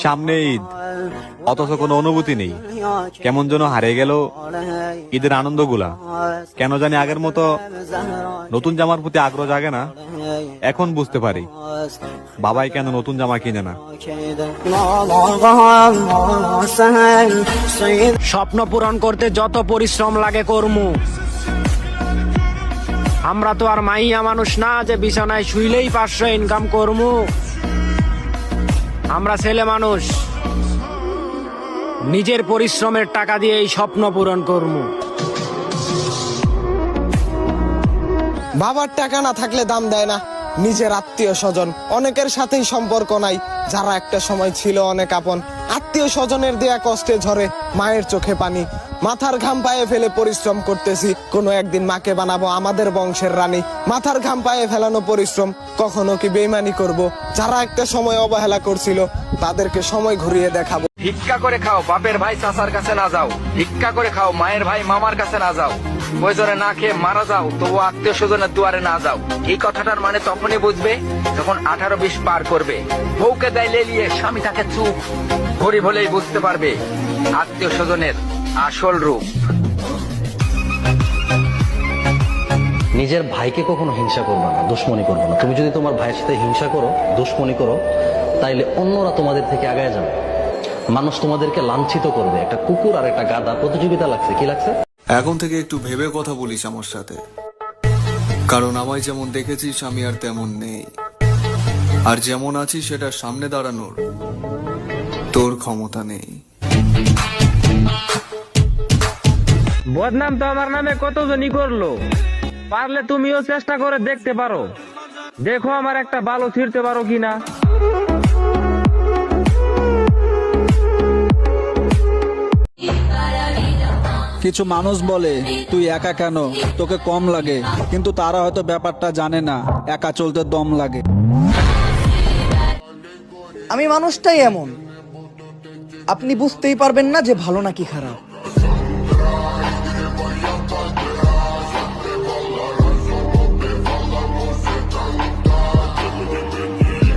সামনে ঈদ, অথচ কোনো অনুভূতি নেই। কেমন যেন হারিয়ে গেল ঈদের আনন্দগুলা। কেন জানি আগের মতো নতুন জামার প্রতি আগ্রহ জাগে না। এখন বুঝতে পারি বাবাই কেন নতুন জামা কিনে না। স্বপ্ন পূরণ করতে যত পরিশ্রম লাগে কর্মু। আমরা তো আর মাইয়া মানুষ না যে বিছানায় শুইলেই 500 ইনকাম করমু। আমরা ছেলে মানুষ, নিজের পরিশ্রমের টাকা দিয়ে এই স্বপ্ন পূরণ করমু। বাবার টাকা না থাকলে দাম দেয় না নিজের আত্মীয় স্বজন। অনেকের সাথেই সম্পর্ক নাই যারা একটা সময় ছিল অনেক আপন। আত্মীয় স্বজনের দেয়া কষ্টে ঝরে মায়ের চোখে পানি। মাথার ঘাম পায়ে ফেলে পরিশ্রম করতেছি, কোনো একদিন মাকে বানাবো আমাদের বংশের রানী। মাথার ঘাম পায়ে ফেলানো পরিশ্রম কখনো কি বেইমানি করব? যারা একটা সময় অবহেলা করছিল তাদেরকে সময় ঘুরিয়ে দেখাবো। ভিক্ষা করে খাও, বাপের ভাই চাচার কাছে না যাও। ভিক্ষা করে খাও, মায়ের ভাই মামার কাছে না যাও। প্রয়োজনে না খেয়ে মারা যাও, তবু আত্মীয় স্বজনের দুয়ারে না যাও। এই কথাটার মানে তখনই বুঝবে যখন 18-20 পার করবে। বউকে দেয় লেলিয়ে, স্বামী তাকে চুপ। গরিব হলেই বুঝতে পারবে আত্মীয় স্বজনের আসল রূপ। নিজের ভাইকে কখনো হিংসা করবে না, দুশ্মনী করবে না। তুমি যদি তোমার ভাইয়ের সাথে হিংসা করো, দুশ্মনী করো, তাইলে অন্যরা তোমাদের থেকে আগায় যাবে। মানুষ তোমাদেরকে লাঞ্ছিত করবে। একটা কুকুর আর একটা গাধা প্রতিযোগিতা লাগছে, কি লাগছে? এখন থেকে একটু ভেবে কথা বলিস আমার সাথে, কারণ আমায় যেমন দেখেছিস আমি আর তেমন নেই। আর যেমন আছি সেটা সামনে দাঁড়ানোর তোর ক্ষমতা নেই। বদনাম তো আমার নামে কতজনই করলো। পারলে তুমিও চেষ্টা করে দেখতে পারো, দেখো আমার একটা ভালো ছিড়তে পারো কিনা। কিছু মানুষ বলে তুই একা কেন, তোকে কম লাগে, কিন্তু তারা হয়তো ব্যাপারটা জানে না একা চলতে দম লাগে। আমি মানুষটাই এমন, আপনি বুঝতেই পারবেন না যে ভালো নাকি খারাপ।